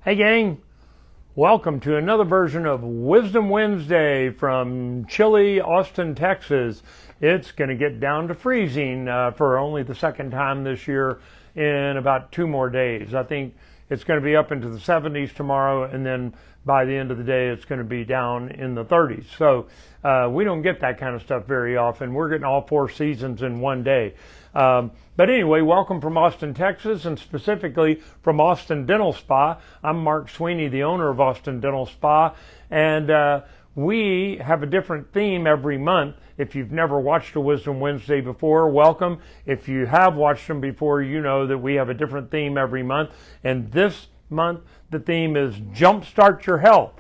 Hey gang, welcome to another version of Wisdom Wednesday from chilly Austin, Texas. It's going to get down to freezing for only the second time this year in about 2 more days. I think it's going to be up into the 70s tomorrow, and then by the end of the day it's going to be down in the 30s. So we don't get that kind of stuff very often. We're getting all 4 seasons in one day. But anyway, welcome from Austin, Texas, and specifically from Austin Dental Spa. I'm Mark Sweeney, the owner of Austin Dental Spa, and we have a different theme every month. If you've never watched a Wisdom Wednesday before, welcome. If you have watched them before, you know that we have a different theme every month. And this month, the theme is Jumpstart Your Health.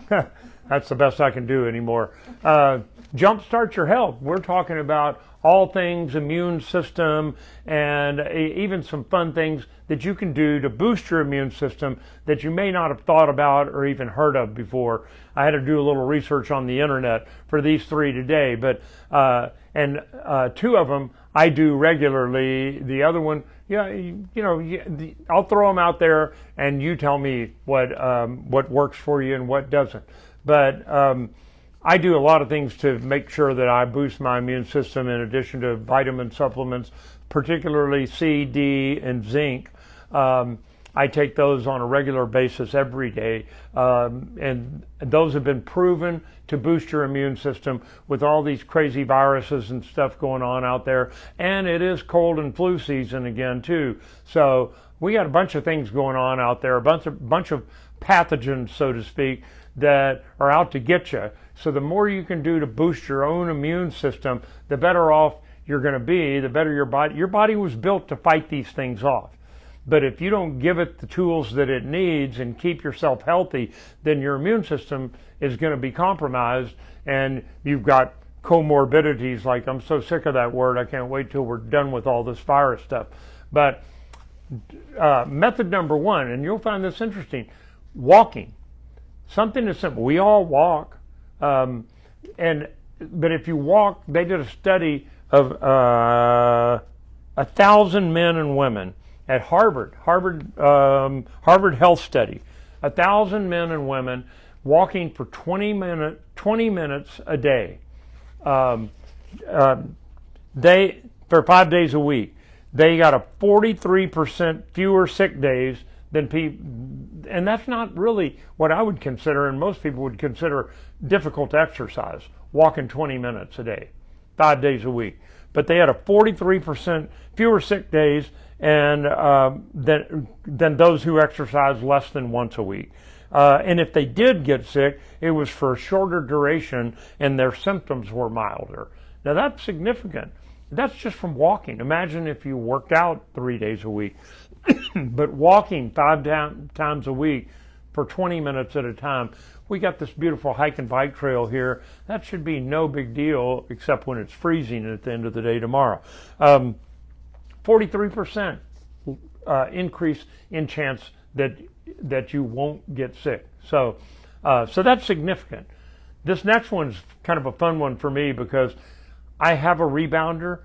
That's the best I can do anymore. Jumpstart Your Health. We're talking about all things immune system and even some fun things that you can do to boost your immune system that you may not have thought about or even heard of before. I had to do a little research on the internet for these 3 today, but 2 of them I do regularly. The other one, I'll throw them out there and you tell me what works for you and what doesn't. But I do a lot of things to make sure that I boost my immune system in addition to vitamin supplements, particularly C, D, and zinc. I take those on a regular basis every day, and those have been proven to boost your immune system with all these crazy viruses and stuff going on out there. And it is cold and flu season again too. So we got a bunch of things going on out there, a bunch of pathogens, so to speak, that are out to get you. So the more you can do to boost your own immune system, the better off you're going to be, the better your body. Your body was built to fight these things off. But if you don't give it the tools that it needs and keep yourself healthy, then your immune system is going to be compromised, and you've got comorbidities. Like, I'm so sick of that word, I can't wait till we're done with all this virus stuff. But method number 1, and you'll find this interesting, walking. Something as simple. We all walk. But if you walk, they did a study of 1,000 men and women at Harvard Health Study. 1,000 men and women walking for 20 minutes a day. For 5 days a week. They got a 43% fewer sick days than people, and that's not really what I would consider, and most people would consider, difficult exercise, walking 20 minutes a day, 5 days a week. But they had a 43% fewer sick days and than those who exercise less than once a week. And if they did get sick, it was for a shorter duration and their symptoms were milder. Now that's significant. That's just from walking. Imagine if you worked out 3 days a week. But walking 5 times a week for 20 minutes at a time. We got this beautiful hike and bike trail here. That should be no big deal, except when it's freezing at the end of the day tomorrow. 43% increase in chance that you won't get sick. So that's significant. This next one's kind of a fun one for me because I have a rebounder,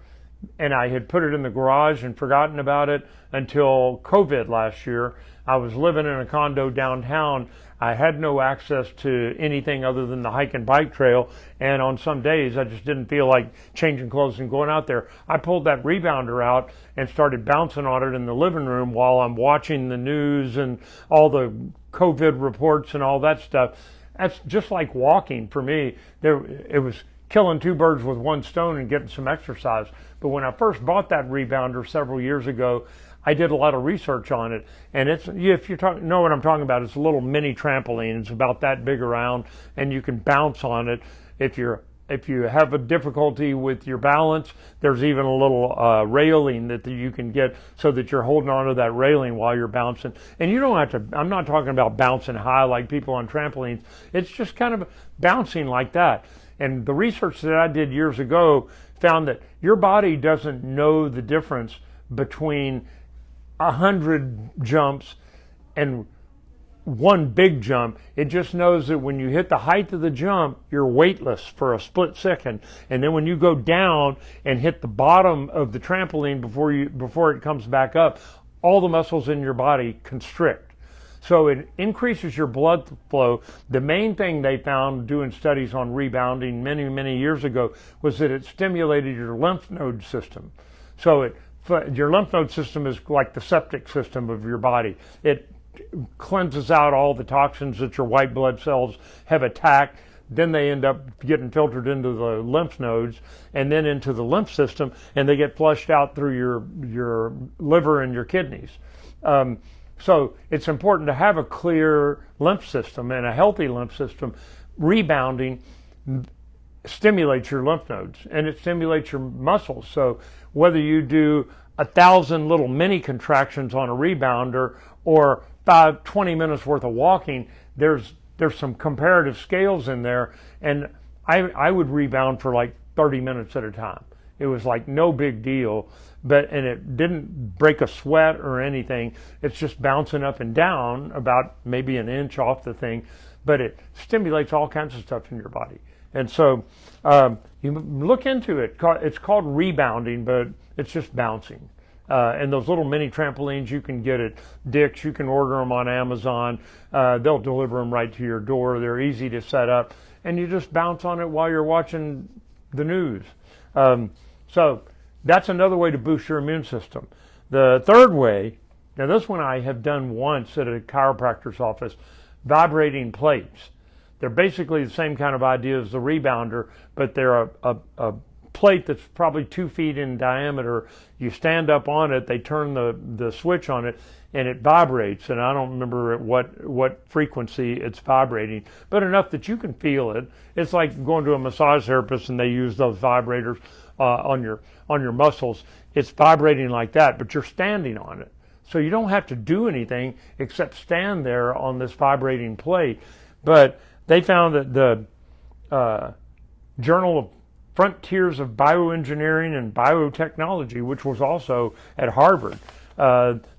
and I had put it in the garage and forgotten about it until COVID last year. I was living in a condo downtown. I had no access to anything other than the hike and bike trail, and on some days I just didn't feel like changing clothes and going out there. I pulled that rebounder out and started bouncing on it in the living room while I'm watching the news and all the COVID reports and all that stuff. That's just like walking for me. It was killing 2 birds with 1 stone and getting some exercise. But when I first bought that rebounder several years ago, I did a lot of research on it, and if you know what I'm talking about, it's a little mini trampoline. It's about that big around, and you can bounce on it. If you have a difficulty with your balance, there's even a little railing that you can get so that you're holding onto that railing while you're bouncing. And you don't have to. I'm not talking about bouncing high like people on trampolines. It's just kind of bouncing like that. And the research that I did years ago found that your body doesn't know the difference between 100 jumps and 1 big jump. It just knows that when you hit the height of the jump, you're weightless for a split second. And then when you go down and hit the bottom of the trampoline before it comes back up, all the muscles in your body constrict. So it increases your blood flow. The main thing they found doing studies on rebounding many years ago was that it stimulated your lymph node system. So your lymph node system is like the septic system of your body. It cleanses out all the toxins that your white blood cells have attacked. Then they end up getting filtered into the lymph nodes and then into the lymph system, and they get flushed out through your liver and your kidneys. So it's important to have a clear lymph system and a healthy lymph system. Rebounding stimulates your lymph nodes and it stimulates your muscles. So whether you do 1,000 little mini contractions on a rebounder or 20 minutes worth of walking, there's some comparative scales in there, and I would rebound for like 30 minutes at a time. It was like no big deal, and it didn't break a sweat or anything. It's just bouncing up and down about maybe an inch off the thing, but it stimulates all kinds of stuff in your body. And so you look into it. It's called rebounding, but it's just bouncing. And those little mini trampolines you can get at Dick's. You can order them on Amazon. They'll deliver them right to your door. They're easy to set up, and you just bounce on it while you're watching the news. So that's another way to boost your immune system. The third way, now this one I have done once at a chiropractor's office, vibrating plates. They're basically the same kind of idea as the rebounder, but they're a plate that's probably 2 feet in diameter. You stand up on it, they turn the switch on it, and it vibrates. And I don't remember at what frequency it's vibrating, but enough that you can feel it. It's like going to a massage therapist and they use those vibrators on your muscles. It's vibrating like that, but you're standing on it. So you don't have to do anything except stand there on this vibrating plate. But they found that the Journal of Frontiers of Bioengineering and Biotechnology, which was also at Harvard,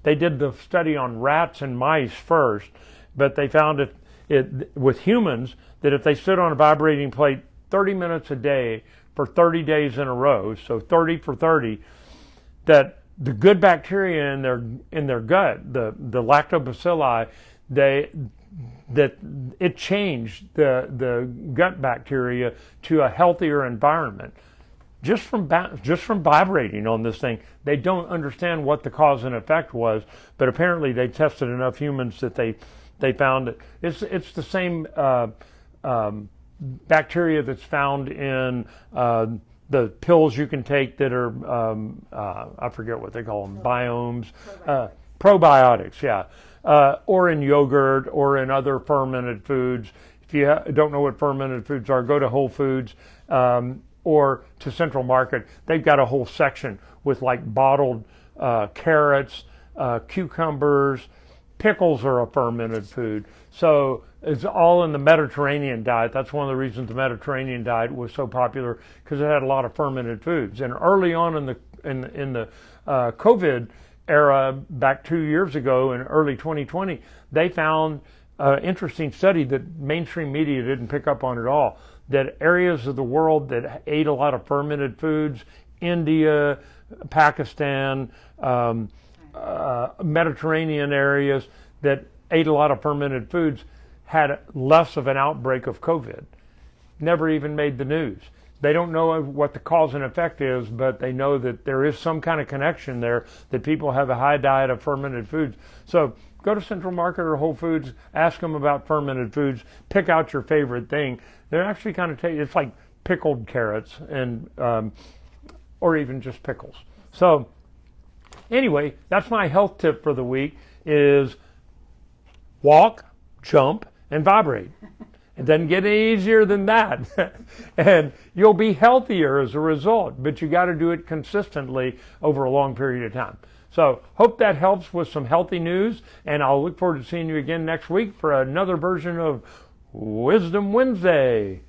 they did the study on rats and mice first, but they found it with humans that if they stood on a vibrating plate 30 minutes a day for 30 days in a row, so 30 for 30, that the good bacteria in their gut, the lactobacilli, that it changed the gut bacteria to a healthier environment just from vibrating on this thing. They don't understand what the cause and effect was, but apparently they tested enough humans that they found that it's the same bacteria that's found in the pills you can take that are I forget what they call them, biomes, probiotics, yeah. Or in yogurt or in other fermented foods. If you don't know what fermented foods are, go to Whole Foods or to Central Market. They've got a whole section with like bottled carrots, cucumbers. Pickles are a fermented food. So it's all in the Mediterranean diet. That's one of the reasons the Mediterranean diet was so popular, because it had a lot of fermented foods. And early on in the COVID era, back 2 years ago in early 2020, they found an interesting study that mainstream media didn't pick up on at all, that areas of the world that ate a lot of fermented foods, India, Pakistan, Mediterranean areas that ate a lot of fermented foods, had less of an outbreak of COVID. Never even made the news. They don't know what the cause and effect is, but they know that there is some kind of connection there, that people have a high diet of fermented foods. So go to Central Market or Whole Foods, ask them about fermented foods, pick out your favorite thing. They're actually kind of it's like pickled carrots and or even just pickles. So anyway, that's my health tip for the week, is walk, jump, and vibrate. It doesn't get any easier than that. And you'll be healthier as a result, but you got to do it consistently over a long period of time. So hope that helps with some healthy news, and I'll look forward to seeing you again next week for another version of Wisdom Wednesday.